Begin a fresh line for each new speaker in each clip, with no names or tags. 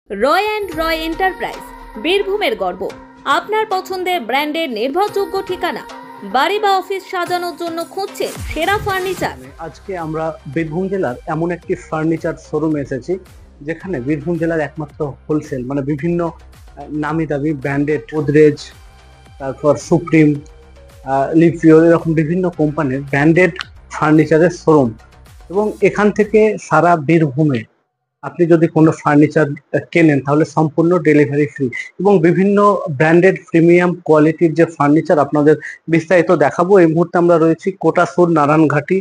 Roy and Roy enterprise বীরভূমের গর্ব। আপনার পছন্দের ব্র্যান্ডের নির্ভরযোগ্য ঠিকানা। বাড়ি বা অফিস সাজানোর জন্য খুঁজছেন সেরা ফার্নিচার।
আজকে আমরা বীরভূম জেলার এমন একটি ফার্নিচার শোরুমে এসেছি যেখানে বীরভূম জেলার একমাত্র হোলসেল মানে বিভিন্ন নামি দামি ব্র্যান্ডেড গোদরেজ, তারপর সুপ্রিম, লিপিওর, এরকম বিভিন্ন কোম্পানির ব্র্যান্ডেড ফার্নিচারের শোরুম। এবং এখান থেকে সারা বীরভূমে আপনি যদি কোনো ফার্নিচার কেনেন তাহলে সম্পূর্ণ ডেলিভারি ফ্রি এবং বিভিন্ন ব্র্যান্ডেড প্রিমিয়াম কোয়ালিটির যে ফার্নিচার আপনাদের বিস্তারিত দেখাবো। এই মুহূর্তে আমরা রয়েছি কোটাসুর নারায়ণঘাটি।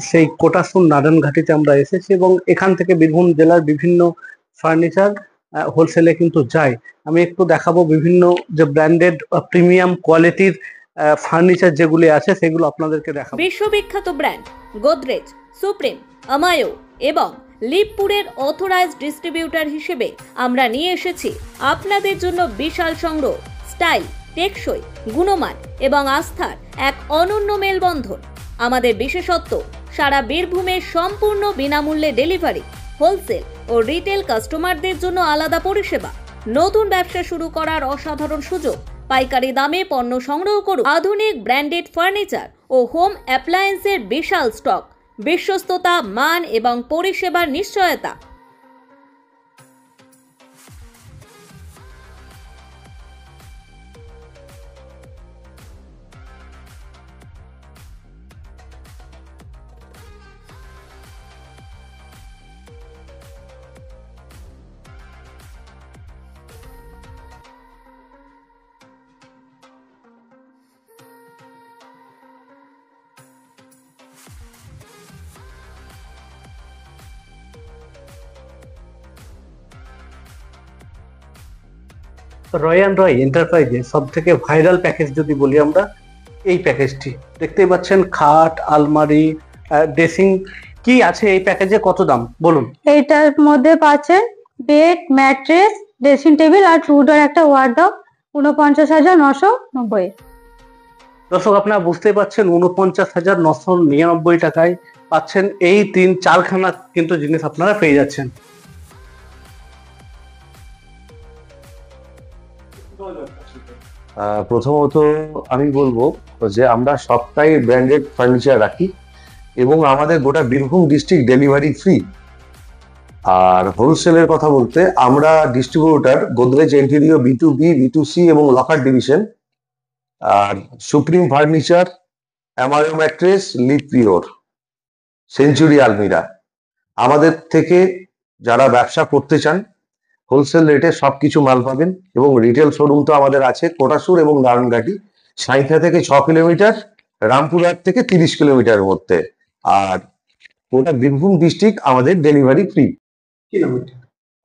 সেই কোটাসুর নারায়ণঘাটিতে আমরা এসেছি এবং এখান থেকে বীরভূম জেলার বিভিন্ন ফার্নিচার হোলসেলে কিন্তু যায়। আমি একটু দেখাবো বিভিন্ন যে ব্র্যান্ডেড প্রিমিয়াম কোয়ালিটির ফার্নিচার যেগুলি আছে সেগুলো আপনাদেরকে দেখাবো।
বিশ্ববিখ্যাত ব্র্যান্ড গোদরেজ, সুপ্রিম, আমায়ো এবং লিপপুরের অথরাইজড ডিস্ট্রিবিউটর হিসেবে আমরা নিয়ে এসেছি আপনাদের জন্য বিশাল সংগ্রহ, স্টাইল, টেকসই, গুণমান এবং আস্থার এক অনন্য মেলবন্ধন। আমাদের বিশেষত্ব সারা বীরভূমে সম্পূর্ণ বিনামূল্যে ডেলিভারি, হোলসেল ও রিটেল কাস্টমারদের জন্য আলাদা পরিষেবা। নতুন ব্যবসা শুরু করার অসাধারণ সুযোগ। পাইকারি দামে পণ্য সংগ্রহ করুন। আধুনিক ব্র্যান্ডেড ফার্নিচার ও হোম অ্যাপ্লায়েন্সের বিশাল স্টক, বিশ্বস্ততা, মান এবং পরিষেবার নিশ্চয়তা।
রয় অ্যান্ড রয় এন্টারপ্রাইজে সব থেকে ভাইরাল প্যাকেজ যদি বলি আমরা, এই প্যাকেজটি দেখতেই পাচ্ছেন। খাট, আলমারি, ড্রেসিং, কি আছে এই প্যাকেজে, কত দাম বলুন?
এইটার মধ্যে পাচ্ছেন বেড, ম্যাট্রেস, ড্রেসিং টেবিল আর টুডোর একটা ওয়ার্ডরোব 49,990।
দর্শক আপনারা বুঝতেই পারছেন, 49,999 টাকায় পাচ্ছেন এই 3-4খানা কিন্তু জিনিস আপনারা পেয়ে যাচ্ছেন।
প্রথমত আমি বলবো যে আমরা সবটাই ব্র্যান্ডেড ফার্নিচার রাখি এবং আমাদের গোটা বীরভূম ডিস্ট্রিক্ট ডেলিভারি ফ্রি। আর হোলসেলের কথা বলতে আমরা distributor Godrej interior B2B, B2C এবং লকার ডিভিশন, আর সুপ্রিম ফার্নিচার, আমায়ো ম্যাট্রেস, লিপিওর, সেঞ্চুরি আলমিরা। আমাদের থেকে যারা ব্যবসা করতে চান হোলসেল রেটে সবকিছু মাল পাবেন এবং রিটেল শোরুম তো আমাদের আছে কোটাসুর এবং নারায়ণঘাটি, সাঁইথিয়া থেকে 6 কিলোমিটার, রামপুরহাট থেকে 30 কিলোমিটারের মধ্যে। আর গোটা বীরভূম ডিস্ট্রিক্ট আমাদের ডেলিভারি ফ্রি।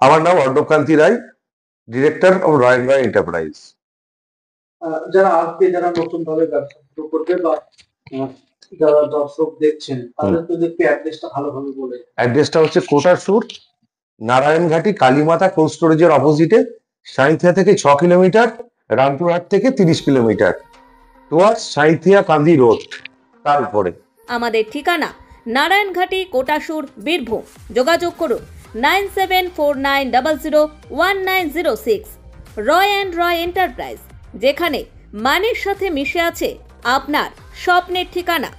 আমার নাম Arnabkanti Roy, director of Roy and Roy enterprise.
যারা আজকে যারা নতুন ভাবে ব্যবসা শুরু করবে বা যারা দর্শক দেখছেন তাদেরকে দেখতে অ্যাড্রেসটা ভালোভাবে বলে।
অ্যাড্রেসটা হচ্ছে কোটাসুর নারায়ণঘাটি কালীমাতা কোল্ড স্টোরেজের অপোজিটে, সাঁইথিয়া থেকে 6 কিলোমিটার, রামপুরহাট থেকে 30 কিলোমিটার, টুয়ার্ডস সাঁইথিয়া কান্দি রোড, তার উপরে।
আমাদের ঠিকানা নারায়ণঘাটি, কোটাসুর, বীরভূম। যোগাযোগ করুন 9749001906। রয় অ্যান্ড রয় এন্টারপ্রাইজ, যেখানে মানের সাথে মিশে আছে আপনার স্বপ্নের ঠিকানা।